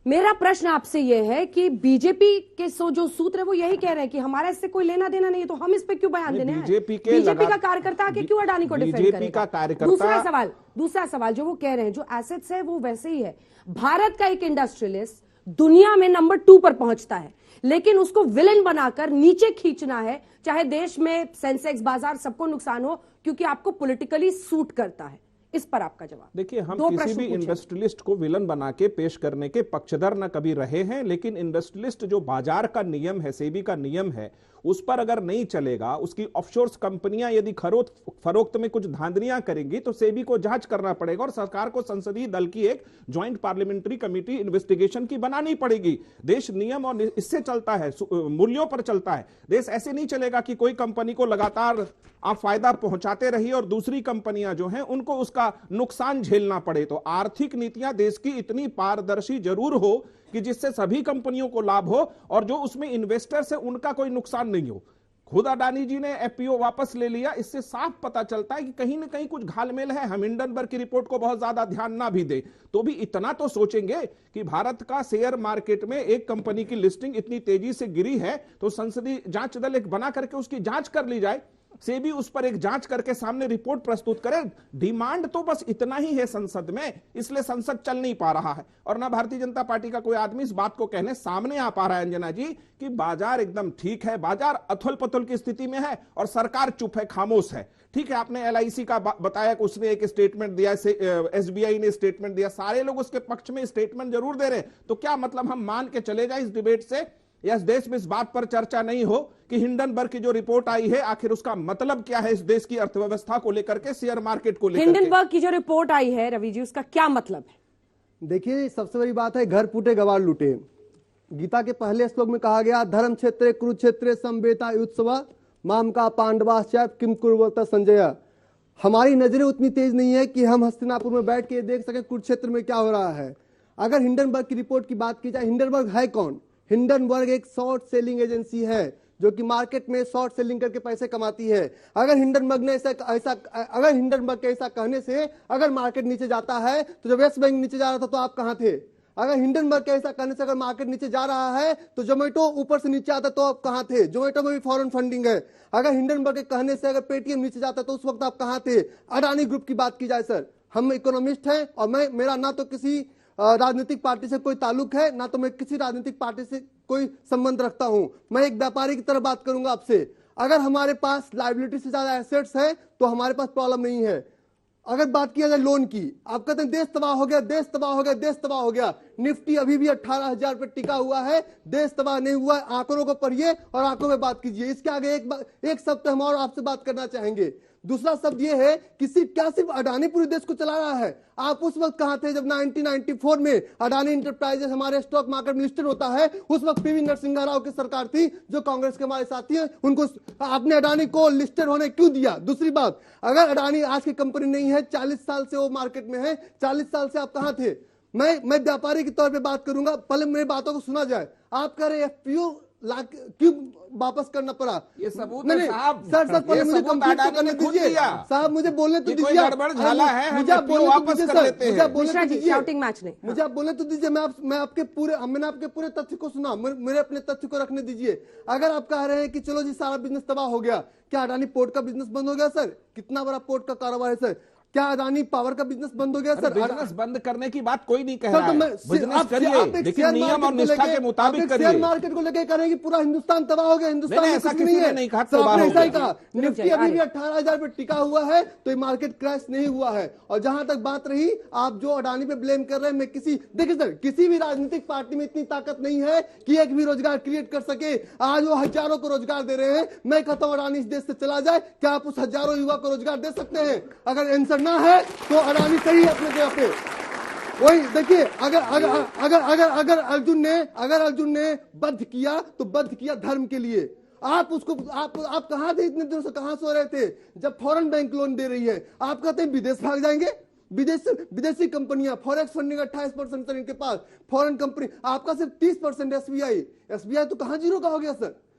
मेरा प्रश्न आपसे यह है कि बीजेपी के जो सूत्र है वो यही कह रहे हैं कि हमारा इससे कोई लेना देना नहीं है, तो हम इस पे क्यों बयान देने हैं? बीजेपी का कार्यकर्ता आके क्यों अडानी को डिफेंड करेगा? दूसरा सवाल जो वो कह रहे हैं, जो एसेट्स है वो वैसे ही है। भारत का एक इंडस्ट्रियलिस्ट दुनिया में नंबर 2 पर पहुंचता है, लेकिन उसको विलेन बनाकर नीचे खींचना है, चाहे देश में सेंसेक्स बाजार सबको नुकसान हो, क्योंकि आपको पॉलिटिकली सूट करता है। इस पर आपका जवाब। देखिए, हम किसी भी इंडस्ट्रियलिस्ट को विलन बना के पेश करने के पक्षधर न कभी रहे हैं, लेकिन इंडस्ट्रियलिस्ट जो बाजार का नियम है, सेबी का नियम है, उस पर अगर नहीं चलेगा, उसकी ऑफशोर्स कंपनियां यदि फरोख्त में कुछ धांधलियां करेंगी तो सेबी को जांच करना पड़ेगा और सरकार को संसदीय दल की एक ज्वाइंट पार्लियामेंट्री कमेटी इन्वेस्टिगेशन की बनानी पड़ेगी। देश नियम और इससे चलता है, मूल्यों पर चलता है। देश ऐसे नहीं चलेगा कि कोई कंपनी को लगातार आप फायदा पहुंचाते रहिए और दूसरी कंपनियां जो हैं उनको उसका नुकसान झेलना पड़े। तो आर्थिक नीतियां देश की इतनी पारदर्शी जरूर हो कि जिससे सभी कंपनियों को लाभ हो और जो उसमें इन्वेस्टर्स है उनका कोई नुकसान नहीं हो। खुद अडानी जी ने एफपीओ वापस ले लिया, इससे साफ पता चलता है कि कहीं ना कहीं कुछ घालमेल है। हम हिंडनबर्ग की रिपोर्ट को बहुत ज्यादा ध्यान ना भी दे तो भी इतना तो सोचेंगे कि भारत का शेयर मार्केट में एक कंपनी की लिस्टिंग इतनी तेजी से गिरी है तो संसदीय जांच दल एक बना करके उसकी जांच कर ली जाए, सेबी उस पर एक जांच करके सामने रिपोर्ट प्रस्तुत करे। डिमांड तो बस इतना ही है संसद में, इसलिए संसद चल नहीं पा रहा है और ना भारतीय जनता पार्टी का कोई आदमी इस बात को कहने सामने आ पा रहा है अंजना जी कि बाजार एकदम ठीक है, बाजार अथल पथल की स्थिति में है और सरकार चुप है, खामोश है। ठीक है, आपने एलआईसी का बताया कि उसने एक स्टेटमेंट दिया, एसबीआई ने स्टेटमेंट दिया, सारे लोग उसके पक्ष में स्टेटमेंट जरूर दे रहे हैं। तो क्या मतलब हम मान के चले जाए इस डिबेट से या इस देश में इस बात पर चर्चा नहीं हो कि हिंडनबर्ग की जो रिपोर्ट आई है आखिर उसका मतलब क्या है इस देश की अर्थव्यवस्था को लेकर के, शेयर मार्केट को लेकर? हिंडनबर्ग की जो रिपोर्ट आई है रवि जी, उसका क्या मतलब है? देखिए, सबसे बड़ी बात है घर फूटे गवार लूटे। गीता के पहले श्लोक में कहा गया, धर्म क्षेत्रे कुरुक्षेत्रे संवेता युत्सवा माम का पांडवाश्चात किम कुर्वत संजय। हमारी नजरें उतनी तेज नहीं है कि हम हस्तिनापुर में बैठ के देख सके कुरुक्षेत्र में क्या हो रहा है। अगर हिंडनबर्ग की रिपोर्ट की बात की जाए, हिंडनबर्ग है कौन? हिंडनबर्ग एक शॉर्ट सेलिंग एजेंसी है जो कि मार्केट में शॉर्ट सेलिंग करके पैसे कमाती है। अगर हिंडनबर्ग के ऐसा कहने से अगर मार्केट नीचे जाता है, तो जब यस बैंक नीचे जा रहा था तो आप कहां थे? अगर हिंडनबर्ग के ऐसा कहने से अगर मार्केट नीचे जा रहा है तो जोमेटो ऊपर से नीचे आता तो आप कहां थे? जोमेटो में भी फॉरेन फंडिंग है। अगर हिंडनबर्ग के कहने से अगर पेटीएम नीचे जाता तो उस वक्त आप कहां थे? अडानी ग्रुप की बात की जाए सर, हम इकोनॉमिस्ट हैं और मेरा ना तो किसी राजनीतिक पार्टी से कोई ताल्लुक है, ना तो मैं किसी राजनीतिक पार्टी से कोई संबंध रखता हूं। मैं एक व्यापारी की तरह बात करूंगा आपसे। अगर हमारे पास लायबिलिटी से ज्यादा एसेट्स है तो हमारे पास प्रॉब्लम नहीं है। अगर बात किया जाए लोन की, आप कहते हैं देश तबाह हो गया, देश तबाह हो गया, देश तबाह हो गया। निफ्टी अभी भी 18,000 पे टिका हुआ है, देश तबाह नहीं हुआ है। आंकड़ों को पढ़िए और आंकड़ों में बात कीजिए। इसके आगे एक शब्द हम और आपसे बात करना चाहेंगे। दूसरा शब्द यह है कि सिर्फ अडानी पूरे देश को चला रहा है। आप उस वक्त कहां थे जब 1994 में अडानी इंटरप्राइजेस हमारे स्टॉक मार्केट में लिस्टेड होता है? उस वक्त पीवी नरसिम्हा राव की सरकार थी जो कांग्रेस के हमारे साथी हैं। उनको आपने अडानी को लिस्टेड होने क्यों दिया? दूसरी बात, अगर अडानी आज की कंपनी नहीं है, 40 साल से वो मार्केट में है, 40 साल से आप कहां थे? मैं व्यापारी के तौर पर बात करूंगा, पहले मेरी बातों को सुना जाए। आप कह रहे एफपीओ क्यों वापस करना पड़ा? ये सबूत नहीं साहब, सर पहले मुझे कंप्लीट तो करने दीजिए साहब, मुझे बोलने तो दीजिए। गड़बड़ झाला है, मुझे आप बोलने वापस कर लेते हैं। मुझे आप बोलने तो दीजिए, शाउटिंग मैच नहीं। मुझे आप बोलने तो दीजिए। मैंने आपके पूरे तथ्य को सुना, मेरे अपने तथ्य को रखने दीजिए। अगर आप कह रहे हैं कि चलो जी सारा बिजनेस तबाह हो गया, क्या अडानी पोर्ट का बिजनेस बंद हो गया सर? कितना बड़ा पोर्ट का कारोबार है सर? क्या अडानी पावर का बिजनेस बंद हो गया सर? बिजनेस बंद करने की बात कोई नहीं कह रहा है। बिजनेस करिए, लेकिन नियम और निष्ठा के मुताबिक करिए। शेयर मार्केट को लेकर कह रहे हैं कि पूरा हिंदुस्तान तबाह हो गया। हिंदुस्तान में ऐसा कुछ किसी ने नहीं कहा तबाह हो ऐसा ही गया। कहा। निफ्टी अभी भी 18,000 पे टिका हुआ है, तो ये मार्केट क्रैश नहीं हुआ है। और जहां तक बात रही, आप जो अडानी पे ब्लेम कर रहे हैं, मैं देखिए सर, किसी भी राजनीतिक पार्टी में इतनी ताकत नहीं है कि एक भी रोजगार क्रिएट कर सके। आज वो हजारों को रोजगार दे रहे हैं। मैं कहता हूं अडानी इस देश से चला जाए, क्या आप उस हजारों युवा को रोजगार दे सकते हैं? अगर आंसर ना है तो अडानी सही है अपने जगह पे। वही देखिए, अगर अर्जुन ने बद्ध किया तो बद्ध किया धर्म के लिए। आप कहां थे इतने दिनों से? कहां सो रहे थे जब फॉरेन बैंक लोन दे रही है? आप कहते हैं विदेश भाग जाएंगे। विदेशी कंपनियां, फॉरेक्स फंडिंग 28% सर इनके पास, फॉरेन कंपनी। आपका सिर्फ 30% एसबीआई तो कहां जीरो का हो गया सर?